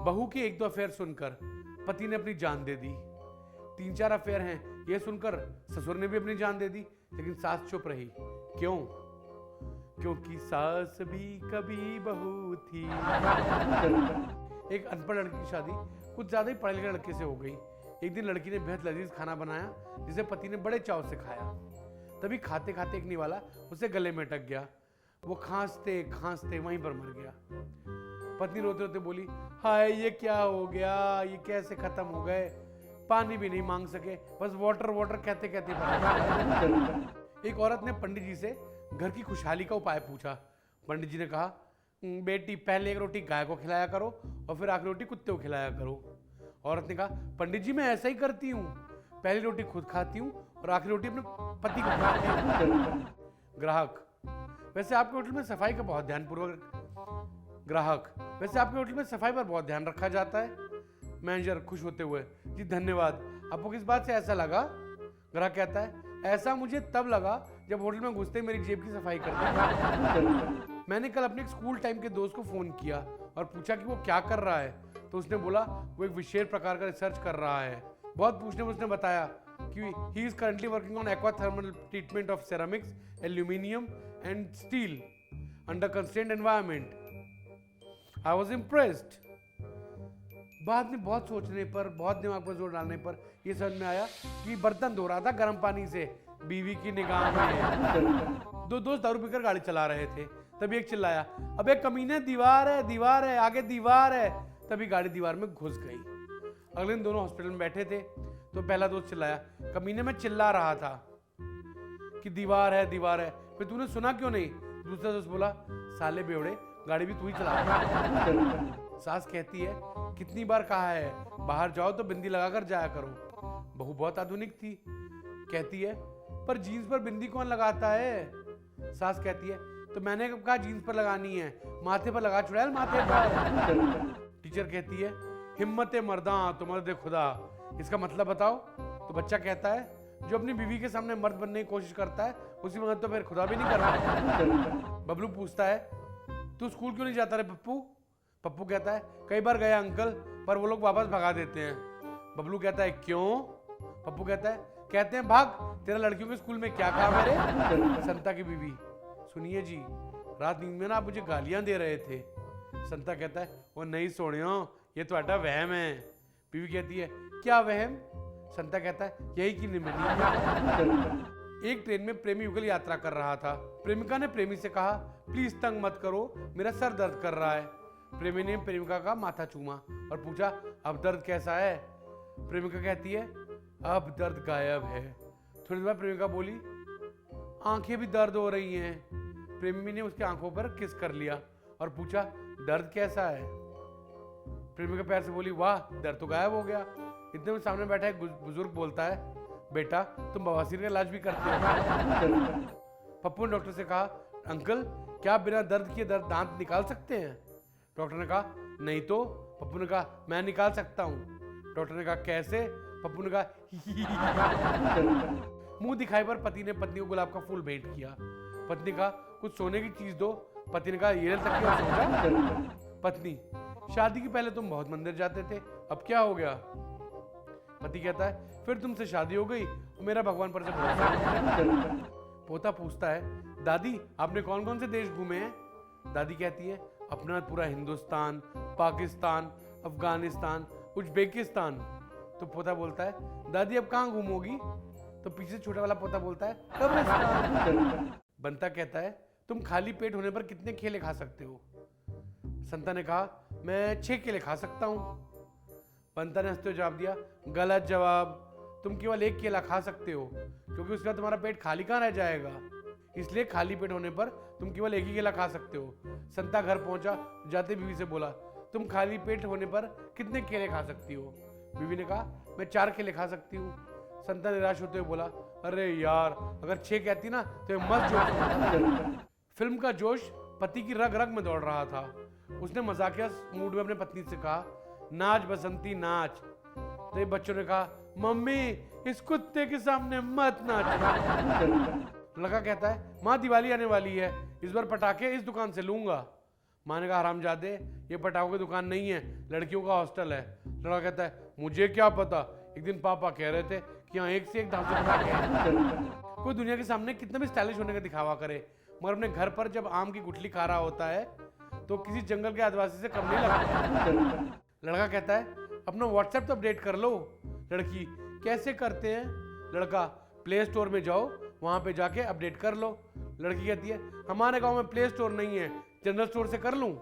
बहू के एक दो अफेयर सुनकर पति ने अपनी जान दे दी। 3-4 अफेयर हैं यह सुनकर ससुर ने भी अपनी जान दे दी, लेकिन सास चुप रही। क्यों? क्योंकि सास भी कभी बहू थी। एक अनपढ़ लड़की की शादी कुछ ज्यादा ही पढ़े लिखे लड़के से हो गई। एक दिन लड़की ने बेहद लजीज खाना बनाया जिसे पति ने बड़े चाव से खाया। तभी खाते खाते एक निवाला उसे गले में अटक गया। वो खांसते खांसते वहीं पर मर गया। पत्नी रोते रोते बोली, हाय ये क्या हो गया, ये कैसे खत्म हो गए, पानी भी नहीं मांग सके, बस वाटर वाटर कहते कहते मर। एक औरत ने पंडित जी से घर की खुशहाली का उपाय पूछा। पंडित जी ने कहा, बेटी पहले एक रोटी गाय को खिलाया करो और फिर आखिरी रोटी कुत्ते को खिलाया करो। औरत ने कहा, पंडित जी मैं ऐसा ही करती हूँ, पहली रोटी खुद खाती हूँ और आखिरी रोटी अपने पति को खिलाती हूँ। ग्राहक, वैसे आपके होटल में सफाई का बहुत ध्यानपूर्वक। ग्राहक, वैसे आपके होटल में सफाई पर बहुत ध्यान रखा जाता है। मैनेजर खुश होते हुए, जी धन्यवाद, आपको किस बात से ऐसा लगा? ग्राहक कहता है, ऐसा मुझे तब लगा जब होटल में घुसते मेरी जेब की सफाई करते। मैंने कल अपने एक स्कूल टाइम के दोस्त को फोन किया और पूछा कि वो क्या कर रहा है, तो उसने बोला वो एक विशेष प्रकार का रिसर्च कर रहा है। बहुत पूछने में उसने बताया कि he is currently working on aqua thermal treatment of ceramics, aluminium and steel under constraint environment. I was impressed. बाद में बहुत सोचने पर, बहुत दिमाग पर जोर डालने पर यह समझ में आया कि बर्तन धो रहा था गर्म पानी से बीवी की निगाह में। दो दोस्त दारू पीकर गाड़ी चला रहे थे। तभी एक चिल्लाया, अबे कमीने दीवार है आगे दीवार है। तभी गाड़ी दीवार में घुस गई। अगले दिन दोनों हॉस्पिटल में बैठे थे तो पहला दोस्त चिल्लाया, कमीने में चिल्ला रहा था कि दीवार है, फिर तूने सुना क्यों नहीं? दूसरा दोस्त बोला, साले बेवड़े गाड़ी भी तू ही चला। सास कहती है, कितनी बार कहा है बाहर जाओ तो बिंदी लगाकर जाया करो। बहू बहुत आधुनिक थी, कहती है, पर जीन्स पर बिंदी कौन लगाता है? सास कहती है, तो मैंने कब कहा जीन्स पर लगानी है, माथे पर लगा चुड़ैल माथे पर। टीचर कहती है, हिम्मत मर्दा तो मर्द खुदा, इसका मतलब बताओ। तो बच्चा कहता है, जो अपनी बीवी के सामने मर्द बनने की कोशिश करता है उसी वक्त तो फिर खुदा भी नहीं कर रहा। बबलू पूछता है, तू स्कूल क्यों नहीं जाता रे पप्पू? पप्पू कहता है, कई बार गया अंकल, पर वो लोग वापस भगा देते हैं। बबलू कहता है, क्यों? पप्पू कहता है, कहते हैं भाग, तेरा लड़कियों के स्कूल में क्या काम है रे? संता की बीवी, सुनिए जी, रात नींद में ना आप मुझे गालियां दे रहे थे। संता कहता है, वो नहीं सोनियो, ये तो आटा वहम है। बीवी कहती है, क्या वहम? संता कहता है, यही कि नहीं। एक ट्रेन में प्रेमी युगल यात्रा कर रहा था। प्रेमिका ने प्रेमी से कहा, प्लीज तंग मत करो, मेरा सर दर्द कर रहा है। प्रेमी ने प्रेमिका का माथा चूमा और पूछा, अब दर्द कैसा है? प्रेमिका कहती है, अब दर्द गायब है। थोड़ी देर बाद प्रेमिका बोली, आंखें भी दर्द हो रही हैं। प्रेमी ने उसकी आंखों पर किस कर लिया और पूछा, दर्द कैसा है? प्रेमिका प्यार से बोली, वाह दर्द तो गायब हो गया। इतने में सामने बैठा एक बुजुर्ग बोलता है, बेटा तुम बवासीर का इलाज भी करते हो? पप्पू ने डॉक्टर से कहा, अंकल क्या बिना दर्द किए दांत निकाल सकते हैं? डॉक्टर ने कहा, नहीं तो। पप्पू ने कहा, मैं निकाल सकता हूँ। डॉक्टर ने कहा, कैसे? पप्पू ने कहा, मुंह दिखाई पर पति ने पत्नी को गुलाब का फूल भेंट किया। पत्नी कहा, कुछ सोने की चीज दो। पति ने कहा, ये तकिया और सो जा। पत्नी, शादी के पहले तुम बहुत मंदिर जाते थे, अब क्या हो गया? पति कहता है, फिर तुमसे शादी हो गई और मेरा भगवान पर से भरोसा। पोता पूछता है, दादी आपने कौन कौन से देश घूमे हैं? दादी कहती है, अपना पूरा हिंदुस्तान, पाकिस्तान, अफगानिस्तान, उज्बेकिस्तान। तो पोता बोलता है, दादी अब कहाँ घूमोगी? तो पीछे छोटा वाला पोता बोलता है, कब्रिस्तान। बंता कहता है, तुम खाली पेट होने पर कितने केले खा सकते हो? संता ने कहा, मैं 6 केले खा सकता हूँ। बंता ने हंसते हुए जवाब दिया, गलत जवाब, तुम केवल 1 केला खा सकते हो, क्योंकि उसके बाद तुम्हारा पेट खाली कहाँ रह जाएगा, इसलिए खाली पेट होने पर तुम केवल 1 ही केला खा सकते हो। संता घर पहुंचा, जाते बीवी से बोला, तुम खाली पेट होने पर कितने केले खा सकती हो? बीवी ने कहा, मैं 4 केले खा सकती हूँ। संता निराश होते हुए बोला, अरे यार अगर 6 कहती ना तो मस्त जोश। फिल्म का जोश पति की रग रग में दौड़ रहा था। उसने मजाकिया मूड में अपने पत्नी से कहा, नाच बसंती नाच। तो ये बच्चों ने कहा, मम्मी इस कुत्ते के सामने मत नाच। लड़का कहता है, माँ दिवाली आने वाली है, इस बार पटाखे इस दुकान से लूंगा। माँ ने कहा हरामजादे, ये पटाखों की दुकान नहीं है, लड़कियों का हॉस्टल है। लड़का कहता है मुझे क्या पता, एक दिन पापा कह रहे थे कि यहाँ एक से एक धांसू पटाखे हैं। कोई दुनिया के सामने कितना भी स्टाइलिश होने का दिखावा करे, मगर अपने घर पर जब आम की गुठली खा रहा होता है तो किसी जंगल के आदिवासी से कम नहीं लगता। लड़का कहता है अपना व्हाट्सएप तो अपडेट कर लो। लड़की कैसे करते हैं? लड़का प्ले स्टोर में जाओ, वहां पे जाके अपडेट कर लो। लड़की कहती है हमारे गांव में प्ले स्टोर नहीं है, जनरल स्टोर से कर लूं।